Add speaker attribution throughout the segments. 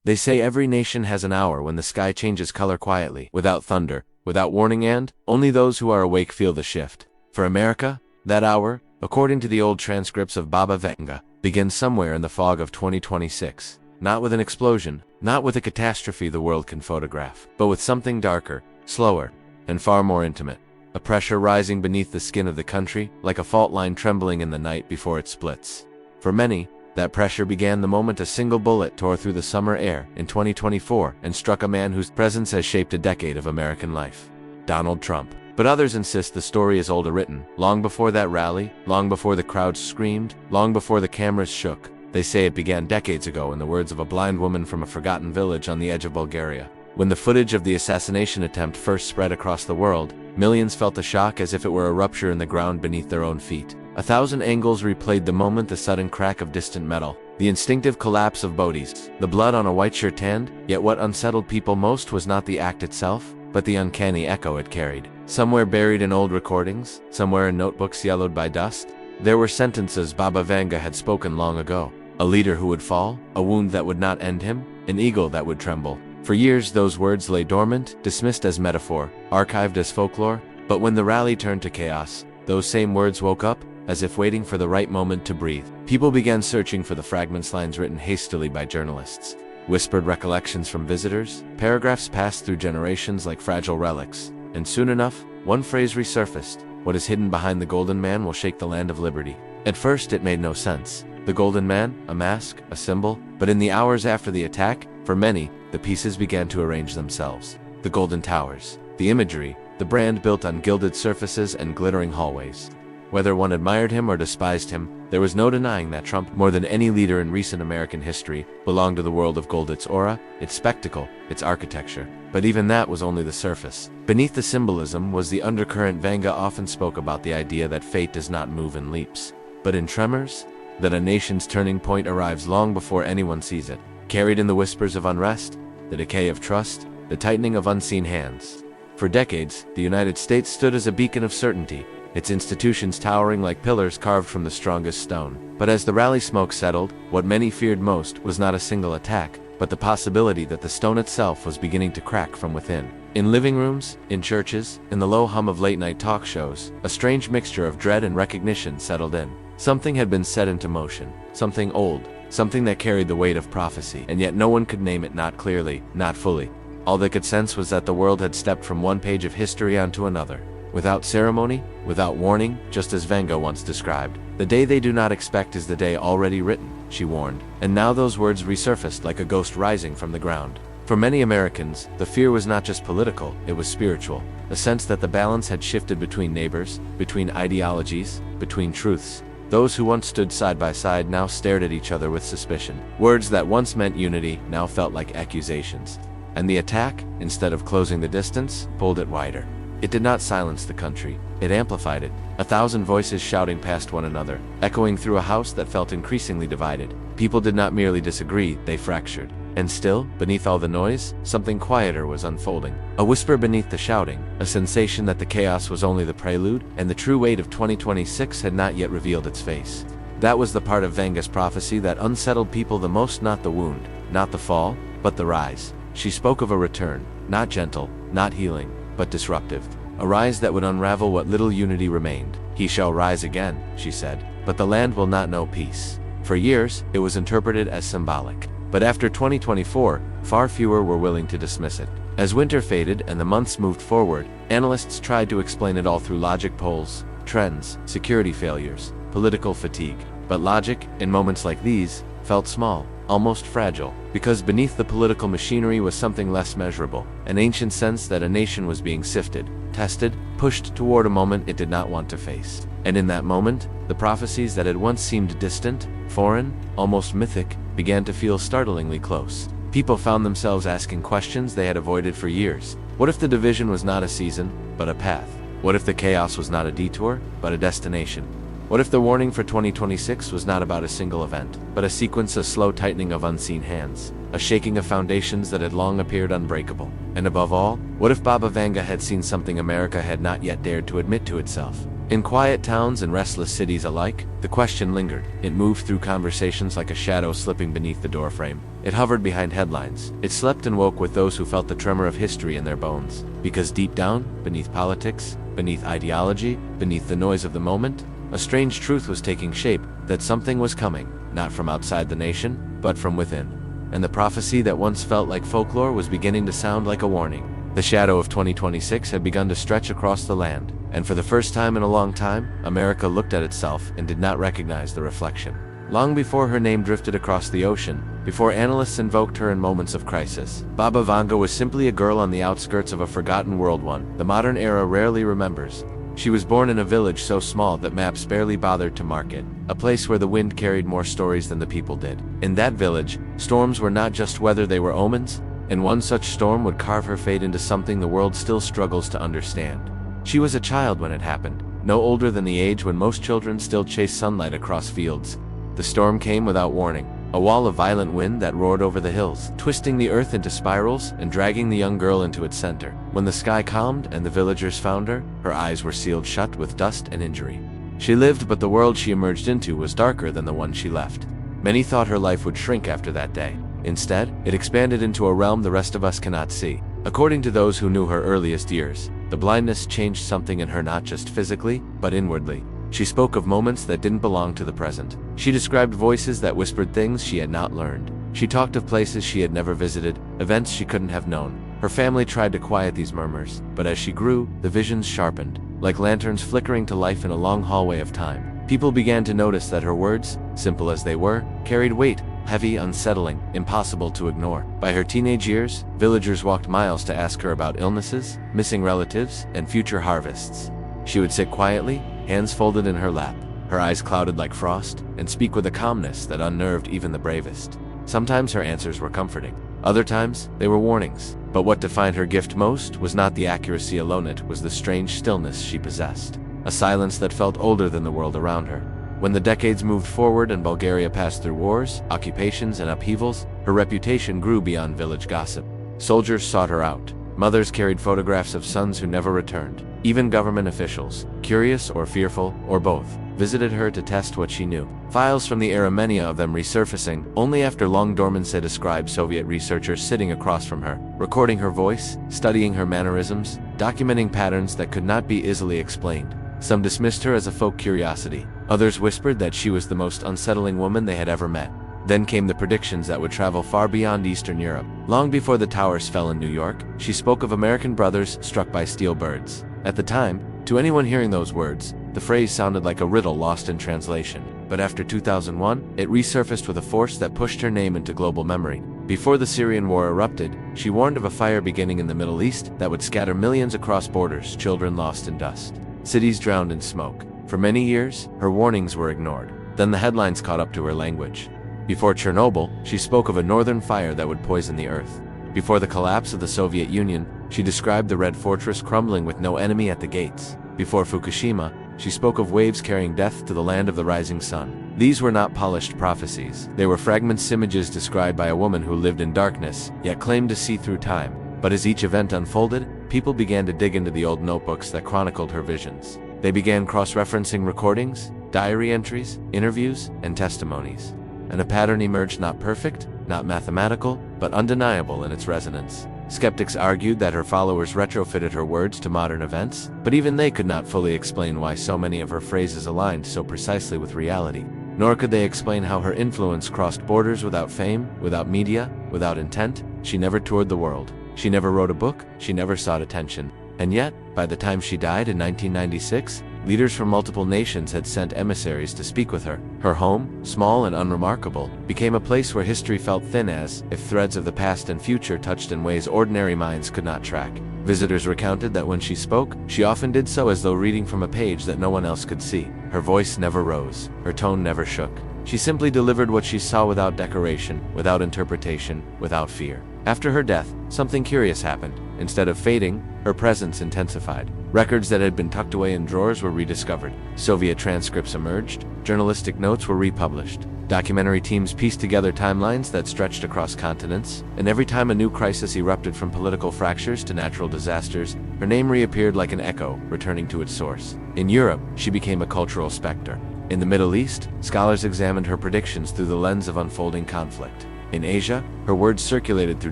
Speaker 1: They say every nation has an hour when the sky changes color quietly, without thunder, without warning, and only those who are awake feel the shift. For America, that hour, according to the old transcripts of Baba Vanga, begins somewhere in the fog of 2026. Not with an explosion, not with a catastrophe the world can photograph, but with something darker, slower, and far more intimate. A pressure rising beneath the skin of the country, like a fault line trembling in the night before it splits. For many, that pressure began the moment a single bullet tore through the summer air in 2024 and struck a man whose presence has shaped a decade of American life: Donald Trump. But others insist the story is older written, long before that rally, long before the crowds screamed, long before the cameras shook. They say it began decades ago in the words of a blind woman from a forgotten village on the edge of Bulgaria. When the footage of the assassination attempt first spread across the world, millions felt the shock as if it were a rupture in the ground beneath their own feet. 1,000 angles replayed the moment, the sudden crack of distant metal, the instinctive collapse of bodies, the blood on a white shirt tanned. Yet what unsettled people most was not the act itself, but the uncanny echo it carried. Somewhere buried in old recordings, somewhere in notebooks yellowed by dust, there were sentences Baba Vanga had spoken long ago. A leader who would fall, a wound that would not end him, an eagle that would tremble. For years those words lay dormant, dismissed as metaphor, archived as folklore, but when the rally turned to chaos, those same words woke up, as if waiting for the right moment to breathe. People began searching for the fragments, lines written hastily by journalists, whispered recollections from visitors. Paragraphs passed through generations like fragile relics, and soon enough, one phrase resurfaced: "What is hidden behind the golden man will shake the land of liberty." At first it made no sense. The golden man, a mask, a symbol, but in the hours after the attack, for many, the pieces began to arrange themselves. The golden towers, the imagery, the brand built on gilded surfaces and glittering hallways. Whether one admired him or despised him, there was no denying that Trump, more than any leader in recent American history, belonged to the world of gold, its aura, its spectacle, its architecture. But even that was only the surface. Beneath the symbolism was the undercurrent. Vanga often spoke about the idea that fate does not move in leaps, but in tremors, that a nation's turning point arrives long before anyone sees it. Carried in the whispers of unrest, the decay of trust, the tightening of unseen hands. For decades, the United States stood as a beacon of certainty, its institutions towering like pillars carved from the strongest stone. But as the rally smoke settled, what many feared most was not a single attack, but the possibility that the stone itself was beginning to crack from within. In living rooms, in churches, in the low hum of late-night talk shows, a strange mixture of dread and recognition settled in. Something had been set into motion, something old, something that carried the weight of prophecy, and yet no one could name it, not clearly, not fully. All they could sense was that the world had stepped from one page of history onto another. Without ceremony, without warning, just as Vanga once described. "The day they do not expect is the day already written," she warned. And now those words resurfaced like a ghost rising from the ground. For many Americans, the fear was not just political, it was spiritual. A sense that the balance had shifted between neighbors, between ideologies, between truths. Those who once stood side by side now stared at each other with suspicion. Words that once meant unity now felt like accusations. And the attack, instead of closing the distance, pulled it wider. It did not silence the country, it amplified it. 1,000 voices shouting past one another, echoing through a house that felt increasingly divided. People did not merely disagree, they fractured. And still, beneath all the noise, something quieter was unfolding. A whisper beneath the shouting, a sensation that the chaos was only the prelude, and the true weight of 2026 had not yet revealed its face. That was the part of Vanga's prophecy that unsettled people the most, not the wound, not the fall, but the rise. She spoke of a return, not gentle, not healing, but disruptive. A rise that would unravel what little unity remained. "He shall rise again," she said, "but the land will not know peace." For years, it was interpreted as symbolic. But after 2024, far fewer were willing to dismiss it. As winter faded and the months moved forward, analysts tried to explain it all through logic, polls, trends, security failures, political fatigue. But logic, in moments like these, felt small, almost fragile, because beneath the political machinery was something less measurable, an ancient sense that a nation was being sifted, tested, pushed toward a moment it did not want to face. And in that moment, the prophecies that had once seemed distant, foreign, almost mythic, began to feel startlingly close. People found themselves asking questions they had avoided for years. What if the division was not a season, but a path? What if the chaos was not a detour, but a destination? What if the warning for 2026 was not about a single event, but a sequence, a slow tightening of unseen hands, a shaking of foundations that had long appeared unbreakable? And above all, what if Baba Vanga had seen something America had not yet dared to admit to itself? In quiet towns and restless cities alike, the question lingered. It moved through conversations like a shadow slipping beneath the doorframe. It hovered behind headlines. It slept and woke with those who felt the tremor of history in their bones. Because deep down, beneath politics, beneath ideology, beneath the noise of the moment, a strange truth was taking shape, that something was coming, not from outside the nation, but from within. And the prophecy that once felt like folklore was beginning to sound like a warning. The shadow of 2026 had begun to stretch across the land, and for the first time in a long time, America looked at itself and did not recognize the reflection. Long before her name drifted across the ocean, before analysts invoked her in moments of crisis, Baba Vanga was simply a girl on the outskirts of a forgotten world, one the modern era rarely remembers. She was born in a village so small that maps barely bothered to mark it, a place where the wind carried more stories than the people did. In that village, storms were not just weather, they were omens, and one such storm would carve her fate into something the world still struggles to understand. She was a child when it happened, no older than the age when most children still chase sunlight across fields. The storm came without warning, a wall of violent wind that roared over the hills, twisting the earth into spirals and dragging the young girl into its center. When the sky calmed and the villagers found her, her eyes were sealed shut with dust and injury. She lived, but the world she emerged into was darker than the one she left. Many thought her life would shrink after that day. Instead, it expanded into a realm the rest of us cannot see. According to those who knew her earliest years, the blindness changed something in her, not just physically, but inwardly. She spoke of moments that didn't belong to the present. She described voices that whispered things she had not learned. She talked of places she had never visited, events she couldn't have known. Her family tried to quiet these murmurs, but as she grew, the visions sharpened, like lanterns flickering to life in a long hallway of time. People began to notice that her words, simple as they were, carried weight, heavy, unsettling, impossible to ignore. By her teenage years, villagers walked miles to ask her about illnesses, missing relatives, and future harvests. She would sit quietly, hands folded in her lap, her eyes clouded like frost, and speak with a calmness that unnerved even the bravest. Sometimes her answers were comforting. Other times, they were warnings. But what defined her gift most was not the accuracy alone, it was the strange stillness she possessed. A silence that felt older than the world around her. When the decades moved forward and Bulgaria passed through wars, occupations, and upheavals, her reputation grew beyond village gossip. Soldiers sought her out. Mothers carried photographs of sons who never returned. Even government officials, curious or fearful, or both, visited her to test what she knew. Files from the era, many of them resurfacing only after long dormancy, described Soviet researchers sitting across from her, recording her voice, studying her mannerisms, documenting patterns that could not be easily explained. Some dismissed her as a folk curiosity. Others whispered that she was the most unsettling woman they had ever met. Then came the predictions that would travel far beyond Eastern Europe. Long before the towers fell in New York, she spoke of American brothers struck by steel birds. At the time, to anyone hearing those words, the phrase sounded like a riddle lost in translation. But after 2001, it resurfaced with a force that pushed her name into global memory. Before the Syrian war erupted, she warned of a fire beginning in the Middle East that would scatter millions across borders, children lost in dust, cities drowned in smoke. For many years, her warnings were ignored. Then the headlines caught up to her language. Before Chernobyl, she spoke of a northern fire that would poison the earth. Before the collapse of the Soviet Union, she described the Red Fortress crumbling with no enemy at the gates. Before Fukushima, she spoke of waves carrying death to the land of the rising sun. These were not polished prophecies. They were fragments, images described by a woman who lived in darkness, yet claimed to see through time. But as each event unfolded, people began to dig into the old notebooks that chronicled her visions. They began cross-referencing recordings, diary entries, interviews, and testimonies. And a pattern emerged, not perfect, not mathematical, but undeniable in its resonance. Skeptics argued that her followers retrofitted her words to modern events, but even they could not fully explain why so many of her phrases aligned so precisely with reality. Nor could they explain how her influence crossed borders without fame, without media, without intent. She never toured the world. She never wrote a book. She never sought attention. And yet, by the time she died in 1996, leaders from multiple nations had sent emissaries to speak with her. Her home, small and unremarkable, became a place where history felt thin, as if threads of the past and future touched in ways ordinary minds could not track. Visitors recounted that when she spoke, she often did so as though reading from a page that no one else could see. Her voice never rose. Her tone never shook. She simply delivered what she saw without decoration, without interpretation, without fear. After her death, something curious happened. Instead of fading, her presence intensified. Records that had been tucked away in drawers were rediscovered. Soviet transcripts emerged. Journalistic notes were republished. Documentary teams pieced together timelines that stretched across continents, and every time a new crisis erupted, from political fractures to natural disasters, her name reappeared like an echo, returning to its source. In Europe, she became a cultural specter. In the Middle East, scholars examined her predictions through the lens of unfolding conflict. In Asia, her words circulated through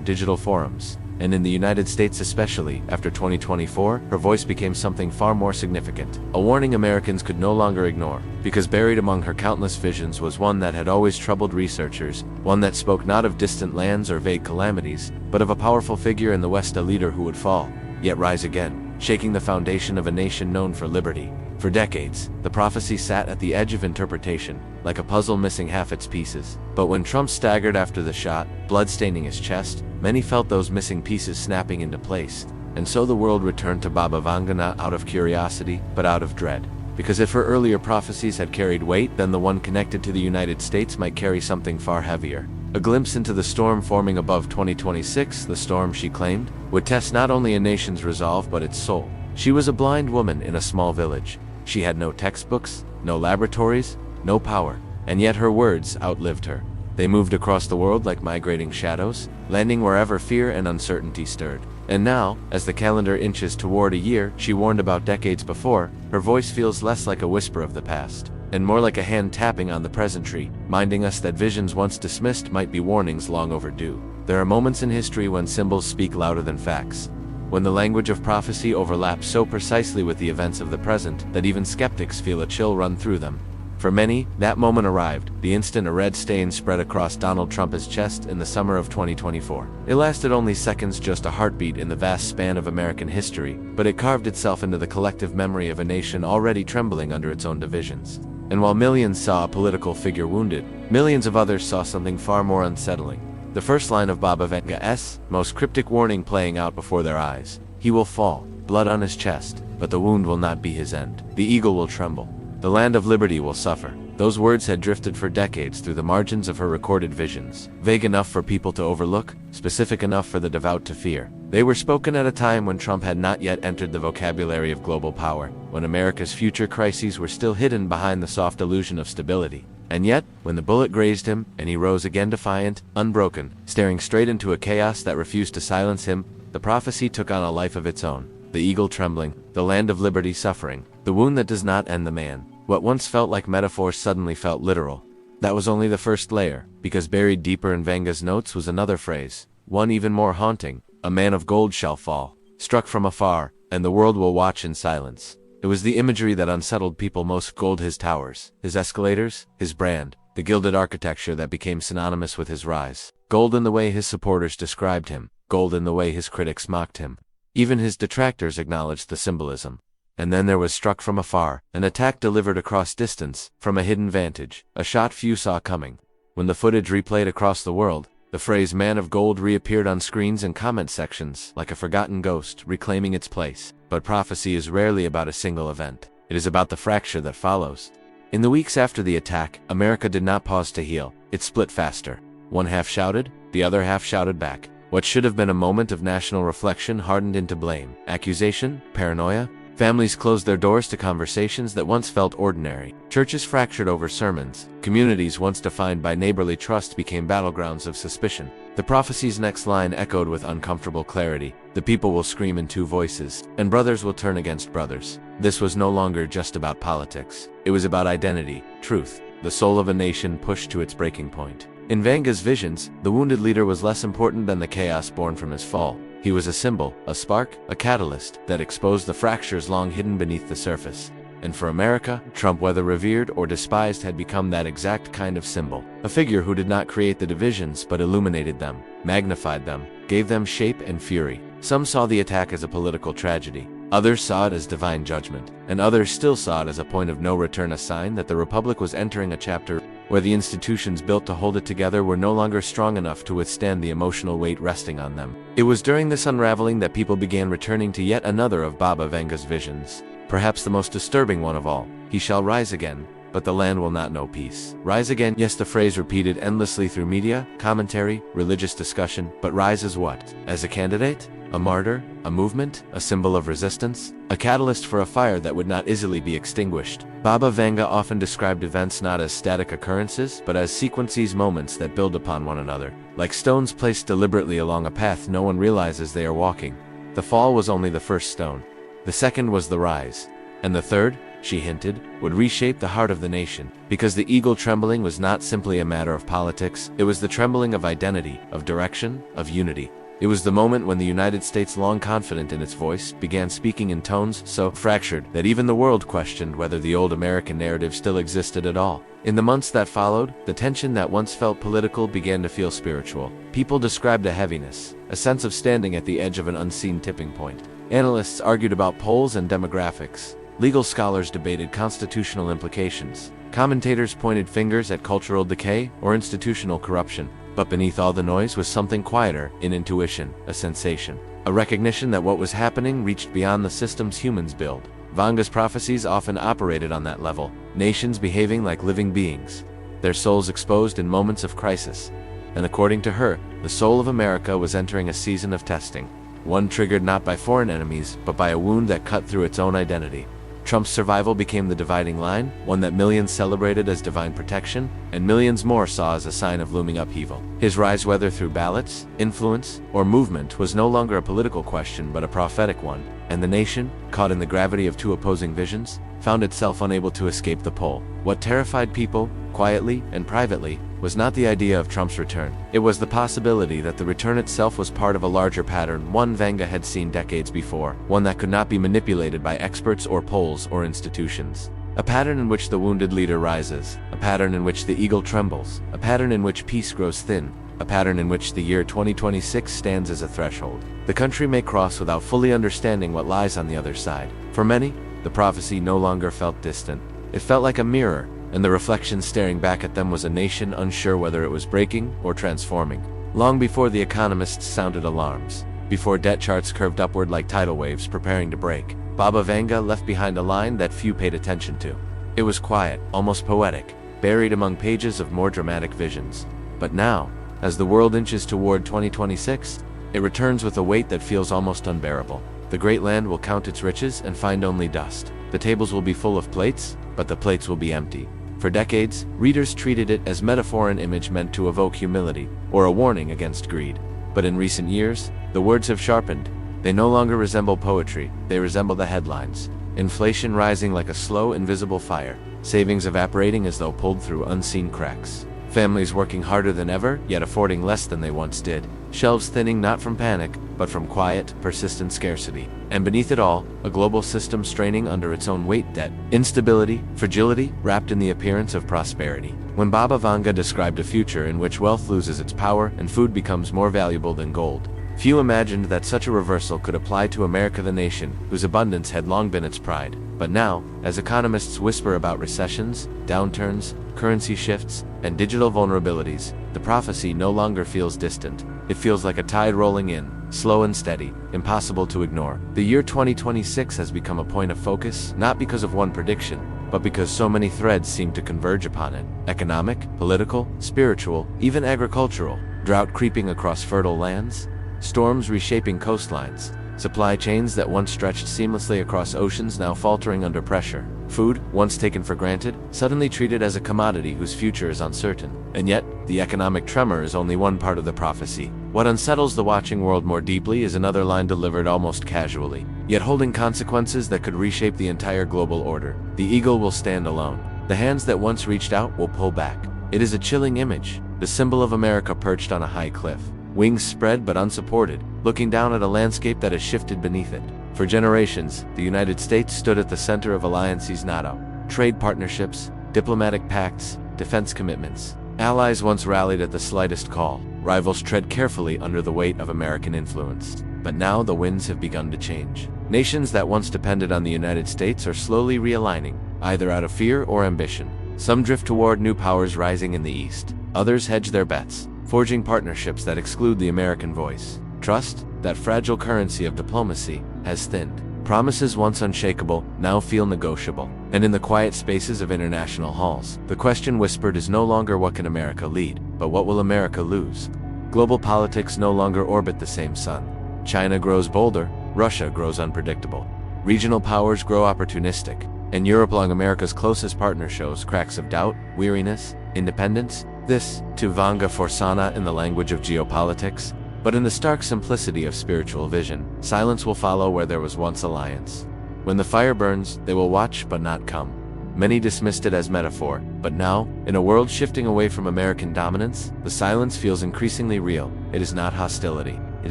Speaker 1: digital forums. And in the United States especially, after 2024, her voice became something far more significant. A warning Americans could no longer ignore, because buried among her countless visions was one that had always troubled researchers, one that spoke not of distant lands or vague calamities, but of a powerful figure in the West, a leader who would fall, yet rise again, shaking the foundation of a nation known for liberty. For decades, the prophecy sat at the edge of interpretation, like a puzzle missing half its pieces. But when Trump staggered after the shot, blood staining his chest, many felt those missing pieces snapping into place. And so the world returned to Baba Vanga, not out of curiosity, but out of dread. Because if her earlier prophecies had carried weight, then the one connected to the United States might carry something far heavier. A glimpse into the storm forming above 2026, the storm, she claimed, would test not only a nation's resolve but its soul. She was a blind woman in a small village. She had no textbooks, no laboratories, no power, and yet her words outlived her. They moved across the world like migrating shadows, landing wherever fear and uncertainty stirred. And now, as the calendar inches toward a year she warned about decades before, her voice feels less like a whisper of the past, and more like a hand tapping on the present tree, reminding us that visions once dismissed might be warnings long overdue. There are moments in history when symbols speak louder than facts, when the language of prophecy overlaps so precisely with the events of the present that even skeptics feel a chill run through them. For many, that moment arrived, the instant a red stain spread across Donald Trump's chest in the summer of 2024. It lasted only seconds, just a heartbeat in the vast span of American history, but it carved itself into the collective memory of a nation already trembling under its own divisions. And while millions saw a political figure wounded, millions of others saw something far more unsettling. The first line of Baba Vanga's most cryptic warning playing out before their eyes. He will fall, blood on his chest, but the wound will not be his end. The eagle will tremble. The land of liberty will suffer. Those words had drifted for decades through the margins of her recorded visions, vague enough for people to overlook, specific enough for the devout to fear. They were spoken at a time when Trump had not yet entered the vocabulary of global power, when America's future crises were still hidden behind the soft illusion of stability. And yet, when the bullet grazed him, and he rose again defiant, unbroken, staring straight into a chaos that refused to silence him, the prophecy took on a life of its own. The eagle trembling, the land of liberty suffering, the wound that does not end the man. What once felt like metaphor suddenly felt literal. That was only the first layer, because buried deeper in Vanga's notes was another phrase, one even more haunting. A man of gold shall fall, struck from afar, and the world will watch in silence. It was the imagery that unsettled people most. Gold, his towers, his escalators, his brand, the gilded architecture that became synonymous with his rise. Gold in the way his supporters described him, gold in the way his critics mocked him. Even his detractors acknowledged the symbolism. And then there was struck from afar, an attack delivered across distance, from a hidden vantage, a shot few saw coming. When the footage replayed across the world, the phrase "man of gold" reappeared on screens and comment sections, like a forgotten ghost reclaiming its place. But prophecy is rarely about a single event. It is about the fracture that follows. In the weeks after the attack, America did not pause to heal. It split faster. One half shouted, the other half shouted back. What should have been a moment of national reflection hardened into blame, accusation, paranoia. Families closed their doors to conversations that once felt ordinary. Churches fractured over sermons. Communities once defined by neighborly trust became battlegrounds of suspicion. The prophecy's next line echoed with uncomfortable clarity. The people will scream in two voices, and brothers will turn against brothers. This was no longer just about politics. It was about identity, truth, the soul of a nation pushed to its breaking point. In Vanga's visions, the wounded leader was less important than the chaos born from his fall. He was a symbol, a spark, a catalyst that exposed the fractures long hidden beneath the surface. And for America, Trump, whether revered or despised, had become that exact kind of symbol. A figure who did not create the divisions but illuminated them, magnified them, gave them shape and fury. Some saw the attack as a political tragedy. Others saw it as divine judgment. And others still saw it as a point of no return, a sign that the Republic was entering a chapter where the institutions built to hold it together were no longer strong enough to withstand the emotional weight resting on them. It was during this unraveling that people began returning to yet another of Baba Vanga's visions, perhaps the most disturbing one of all. He shall rise again, but the land will not know peace. Rise again, yes, the phrase repeated endlessly through media, commentary, religious discussion, but rise as what? As a candidate? A martyr? A movement? A symbol of resistance? A catalyst for a fire that would not easily be extinguished. Baba Vanga often described events not as static occurrences, but as sequences, moments that build upon one another. Like stones placed deliberately along a path no one realizes they are walking. The fall was only the first stone. The second was the rise. And the third, she hinted, would reshape the heart of the nation. Because the eagle trembling was not simply a matter of politics, it was the trembling of identity, of direction, of unity. It was the moment when the United States, long confident in its voice, began speaking in tones so fractured that even the world questioned whether the old American narrative still existed at all. In the months that followed, the tension that once felt political began to feel spiritual. People described a heaviness, a sense of standing at the edge of an unseen tipping point. Analysts argued about polls and demographics. Legal scholars debated constitutional implications. Commentators pointed fingers at cultural decay or institutional corruption. But beneath all the noise was something quieter, an intuition, a sensation. A recognition that what was happening reached beyond the systems humans build. Vanga's prophecies often operated on that level, nations behaving like living beings, their souls exposed in moments of crisis. And according to her, the soul of America was entering a season of testing, one triggered not by foreign enemies, but by a wound that cut through its own identity. Trump's survival became the dividing line, one that millions celebrated as divine protection, and millions more saw as a sign of looming upheaval. His rise, whether through ballots, influence, or movement, was no longer a political question but a prophetic one, and the nation, caught in the gravity of two opposing visions, found itself unable to escape the pole. What terrified people, quietly and privately, was not the idea of Trump's return. It was the possibility that the return itself was part of a larger pattern, one Vanga had seen decades before, one that could not be manipulated by experts or polls or institutions. A pattern in which the wounded leader rises, a pattern in which the eagle trembles, a pattern in which peace grows thin, a pattern in which the year 2026 stands as a threshold. The country may cross without fully understanding what lies on the other side. For many, the prophecy no longer felt distant. It felt like a mirror, and the reflection staring back at them was a nation unsure whether it was breaking or transforming. Long before the economists sounded alarms, before debt charts curved upward like tidal waves preparing to break, Baba Vanga left behind a line that few paid attention to. It was quiet, almost poetic, buried among pages of more dramatic visions. But now, as the world inches toward 2026, it returns with a weight that feels almost unbearable. The great land will count its riches and find only dust. The tables will be full of plates, but the plates will be empty. For decades, readers treated it as metaphor and image meant to evoke humility, or a warning against greed. But in recent years, the words have sharpened. They no longer resemble poetry, they resemble the headlines. Inflation rising like a slow, invisible fire, savings evaporating as though pulled through unseen cracks. Families working harder than ever, yet affording less than they once did. Shelves thinning not from panic, but from quiet, persistent scarcity. And beneath it all, a global system straining under its own weight: debt, instability, fragility, wrapped in the appearance of prosperity. When Baba Vanga described a future in which wealth loses its power and food becomes more valuable than gold, few imagined that such a reversal could apply to America, the nation whose abundance had long been its pride. But now, as economists whisper about recessions, downturns, currency shifts, and digital vulnerabilities, the prophecy no longer feels distant. It feels like a tide rolling in, slow and steady, impossible to ignore. The year 2026 has become a point of focus, not because of one prediction, but because so many threads seem to converge upon it. Economic, political, spiritual, even agricultural. Drought creeping across fertile lands, storms reshaping coastlines, supply chains that once stretched seamlessly across oceans now faltering under pressure. Food, once taken for granted, suddenly treated as a commodity whose future is uncertain. And yet, the economic tremor is only one part of the prophecy. What unsettles the watching world more deeply is another line delivered almost casually, yet holding consequences that could reshape the entire global order. The eagle will stand alone. The hands that once reached out will pull back. It is a chilling image, the symbol of America perched on a high cliff, wings spread but unsupported, looking down at a landscape that has shifted beneath it. For generations, the United States stood at the center of alliances: NATO, trade partnerships, diplomatic pacts, defense commitments. Allies once rallied at the slightest call. Rivals tread carefully under the weight of American influence. But now the winds have begun to change. Nations that once depended on the United States are slowly realigning, either out of fear or ambition. Some drift toward new powers rising in the East. Others hedge their bets, forging partnerships that exclude the American voice. Trust, that fragile currency of diplomacy, has thinned. Promises once unshakable now feel negotiable. And in the quiet spaces of international halls, the question whispered is no longer what can America lead, but what will America lose? Global politics no longer orbit the same sun. China grows bolder, Russia grows unpredictable. Regional powers grow opportunistic, and Europe, along America's closest partner, shows cracks of doubt, weariness, independence. This, to Vanga Forsana in the language of geopolitics, but in the stark simplicity of spiritual vision, silence will follow where there was once alliance. When the fire burns, they will watch but not come. Many dismissed it as metaphor, but now, in a world shifting away from American dominance, the silence feels increasingly real. It is not hostility, it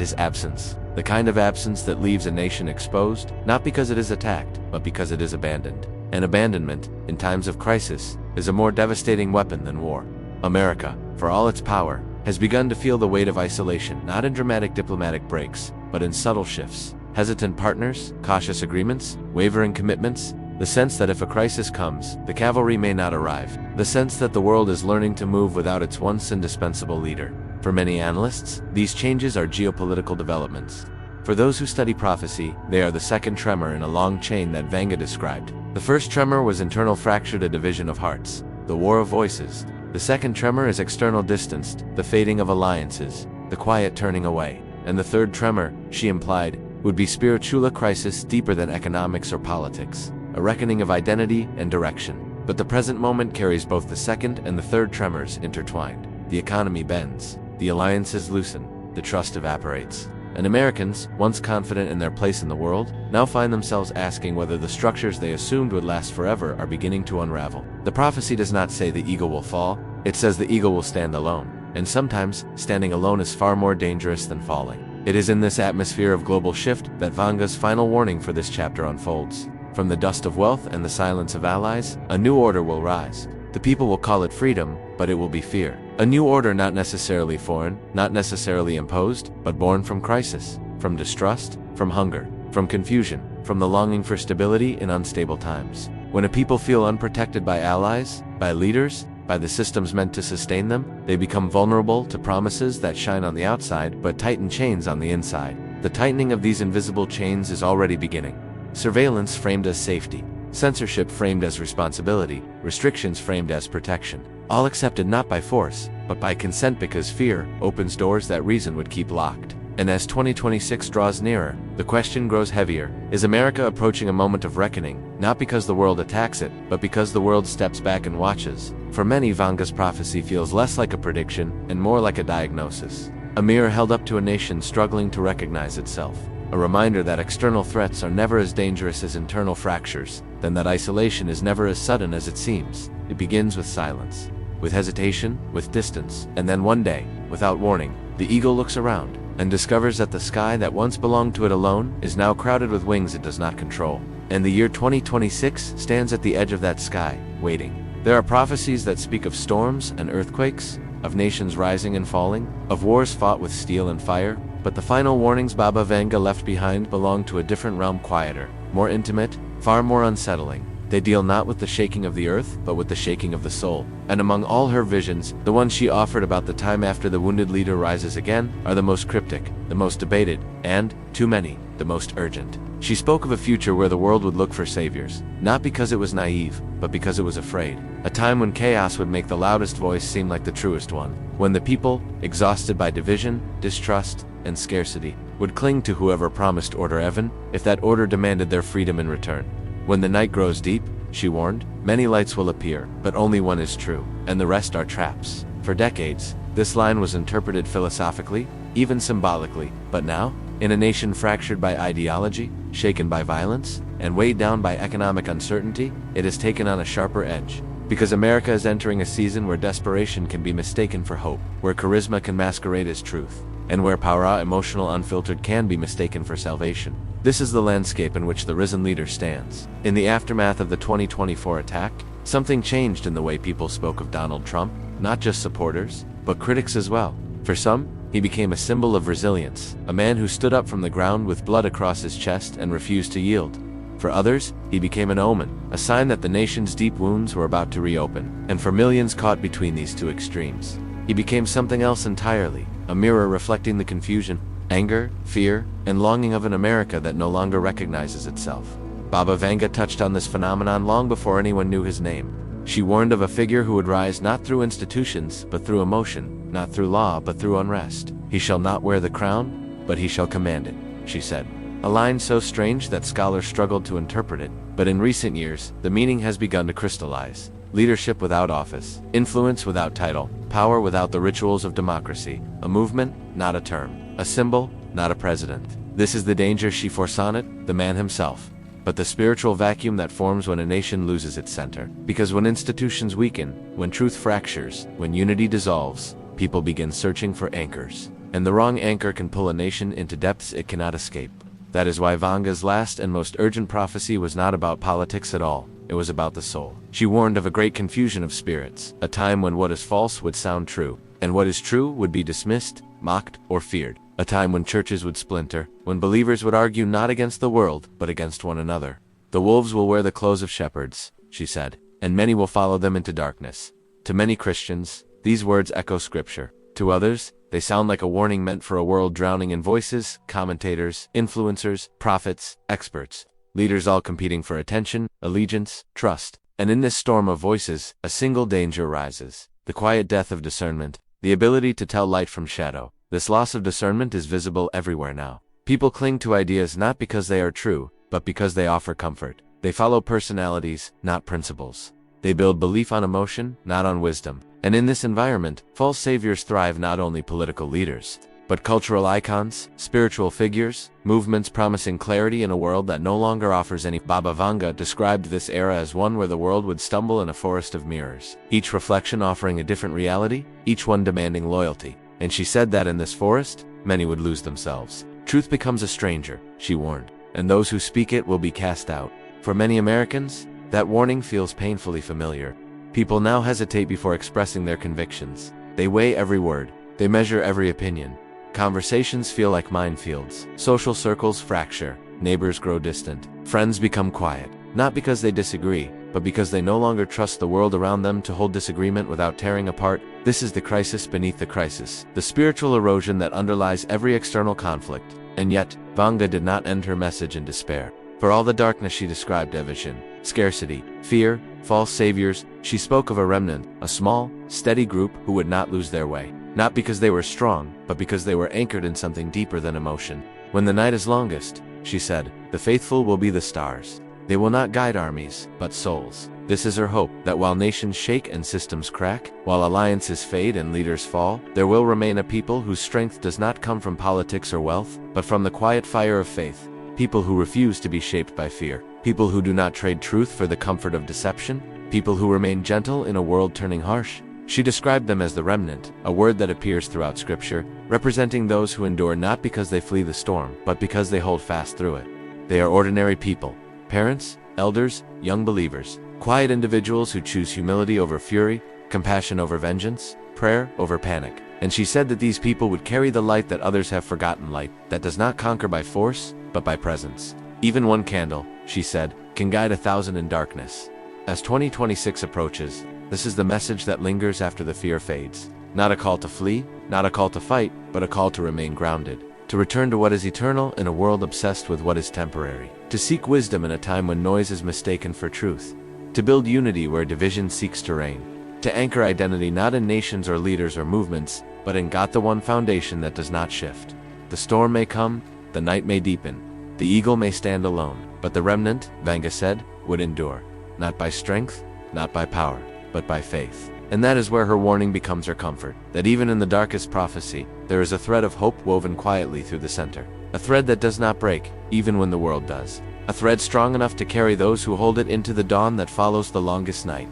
Speaker 1: is absence. The kind of absence that leaves a nation exposed, not because it is attacked, but because it is abandoned. And abandonment, in times of crisis, is a more devastating weapon than war. America, for all its power, has begun to feel the weight of isolation, not in dramatic diplomatic breaks, but in subtle shifts. Hesitant partners, cautious agreements, wavering commitments, the sense that if a crisis comes, the cavalry may not arrive, the sense that the world is learning to move without its once indispensable leader. For many analysts, these changes are geopolitical developments. For those who study prophecy, they are the second tremor in a long chain that Vanga described. The first tremor was internal fracture, the division of hearts, the war of voices. The second tremor is external distanced, the fading of alliances, the quiet turning away. And the third tremor, she implied, would be spiritual crisis deeper than economics or politics, a reckoning of identity and direction. But the present moment carries both the second and the third tremors intertwined. The economy bends, the alliances loosen, the trust evaporates. And Americans, once confident in their place in the world, now find themselves asking whether the structures they assumed would last forever are beginning to unravel. The prophecy does not say the eagle will fall, it says the eagle will stand alone. And sometimes, standing alone is far more dangerous than falling. It is in this atmosphere of global shift that Vanga's final warning for this chapter unfolds. From the dust of wealth and the silence of allies, a new order will rise. The people will call it freedom, but it will be fear. A new order not necessarily foreign, not necessarily imposed, but born from crisis, from distrust, from hunger, from confusion, from the longing for stability in unstable times. When a people feel unprotected by allies, by leaders, by the systems meant to sustain them, they become vulnerable to promises that shine on the outside but tighten chains on the inside. The tightening of these invisible chains is already beginning. Surveillance framed as safety, censorship framed as responsibility, restrictions framed as protection. All accepted not by force, but by consent, because fear opens doors that reason would keep locked. And as 2026 draws nearer, the question grows heavier. Is America approaching a moment of reckoning, not because the world attacks it, but because the world steps back and watches? For many, Vanga's prophecy feels less like a prediction and more like a diagnosis. A mirror held up to a nation struggling to recognize itself. A reminder that external threats are never as dangerous as internal fractures, then that isolation is never as sudden as it seems. It begins with silence, with hesitation, with distance, and then one day, without warning, the eagle looks around and discovers that the sky that once belonged to it alone is now crowded with wings it does not control. And the year 2026 stands at the edge of that sky, waiting. There are prophecies that speak of storms and earthquakes, of nations rising and falling, of wars fought with steel and fire, but the final warnings Baba Vanga left behind belong to a different realm, quieter, more intimate, far more unsettling. They deal not with the shaking of the earth, but with the shaking of the soul. And among all her visions, the ones she offered about the time after the wounded leader rises again are the most cryptic, the most debated, and, too many, the most urgent. She spoke of a future where the world would look for saviors, not because it was naive, but because it was afraid. A time when chaos would make the loudest voice seem like the truest one. When the people, exhausted by division, distrust, and scarcity, would cling to whoever promised order, even if that order demanded their freedom in return. When the night grows deep, she warned, many lights will appear, but only one is true, and the rest are traps. For decades, this line was interpreted philosophically, even symbolically, but now, in a nation fractured by ideology, shaken by violence, and weighed down by economic uncertainty, it has taken on a sharper edge. Because America is entering a season where desperation can be mistaken for hope, where charisma can masquerade as truth, and where power, emotional unfiltered, can be mistaken for salvation. This is the landscape in which the risen leader stands. In the aftermath of the 2024 attack, something changed in the way people spoke of Donald Trump, not just supporters, but critics as well. For some, he became a symbol of resilience, a man who stood up from the ground with blood across his chest and refused to yield. For others, he became an omen, a sign that the nation's deep wounds were about to reopen. And for millions caught between these two extremes, He became something else entirely, a mirror reflecting the confusion, anger, fear, and longing of an America that no longer recognizes itself. Baba Vanga touched on this phenomenon long before anyone knew his name. She warned of a figure who would rise not through institutions, but through emotion, not through law, but through unrest. He shall not wear the crown, but he shall command it, she said. A line so strange that scholars struggled to interpret it, but in recent years, the meaning has begun to crystallize. Leadership without office, influence without title, power without the rituals of democracy, a movement, not a term, a symbol, not a president. This is the danger she foresaw it, the man himself. But the spiritual vacuum that forms when a nation loses its center. Because when institutions weaken, when truth fractures, when unity dissolves, people begin searching for anchors. And the wrong anchor can pull a nation into depths it cannot escape. That is why Vanga's last and most urgent prophecy was not about politics at all. It was about the soul. She warned of a great confusion of spirits, a time when what is false would sound true, and what is true would be dismissed, mocked, or feared. A time when churches would splinter, when believers would argue not against the world, but against one another. The wolves will wear the clothes of shepherds, she said, and many will follow them into darkness. To many Christians, these words echo scripture. To others, they sound like a warning meant for a world drowning in voices, commentators, influencers, prophets, experts, leaders all competing for attention, allegiance, trust. And in this storm of voices, a single danger rises: the quiet death of discernment, the ability to tell light from shadow. This loss of discernment is visible everywhere now. People cling to ideas not because they are true, but because they offer comfort. They follow personalities, not principles. They build belief on emotion, not on wisdom. And in this environment, false saviors thrive, not only political leaders, but cultural icons, spiritual figures, movements promising clarity in a world that no longer offers any. Baba Vanga described this era as one where the world would stumble in a forest of mirrors, each reflection offering a different reality, each one demanding loyalty. And she said that in this forest, many would lose themselves. Truth becomes a stranger, she warned, and those who speak it will be cast out. For many Americans, that warning feels painfully familiar. People now hesitate before expressing their convictions. They weigh every word. They measure every opinion. Conversations feel like minefields. Social circles fracture. Neighbors grow distant. Friends become quiet. Not because they disagree, but because they no longer trust the world around them to hold disagreement without tearing apart. This is the crisis beneath the crisis, the spiritual erosion that underlies every external conflict. And yet, Vanga did not end her message in despair. For all the darkness she described, division, scarcity, fear, false saviors, she spoke of a remnant, a small, steady group who would not lose their way. Not because they were strong, but because they were anchored in something deeper than emotion. When the night is longest, she said, the faithful will be the stars. They will not guide armies, but souls. This is her hope, that while nations shake and systems crack, while alliances fade and leaders fall, there will remain a people whose strength does not come from politics or wealth, but from the quiet fire of faith. People who refuse to be shaped by fear. People who do not trade truth for the comfort of deception. People who remain gentle in a world turning harsh. She described them as the remnant, a word that appears throughout Scripture, representing those who endure not because they flee the storm, but because they hold fast through it. They are ordinary people. Parents, elders, young believers, quiet individuals who choose humility over fury, compassion over vengeance, prayer over panic. And she said that these people would carry the light that others have forgotten, light that does not conquer by force, but by presence. Even one candle, she said, can guide 1,000 in darkness. As 2026 approaches, this is the message that lingers after the fear fades. Not a call to flee, not a call to fight, but a call to remain grounded. To return to what is eternal in a world obsessed with what is temporary. To seek wisdom in a time when noise is mistaken for truth. To build unity where division seeks to reign. To anchor identity not in nations or leaders or movements, but in God, the one foundation that does not shift. The storm may come, the night may deepen, the eagle may stand alone, but the remnant, Vanga said, would endure. Not by strength, not by power, but by faith. And that is where her warning becomes her comfort, that even in the darkest prophecy, there is a thread of hope woven quietly through the center. A thread that does not break, even when the world does. A thread strong enough to carry those who hold it into the dawn that follows the longest night.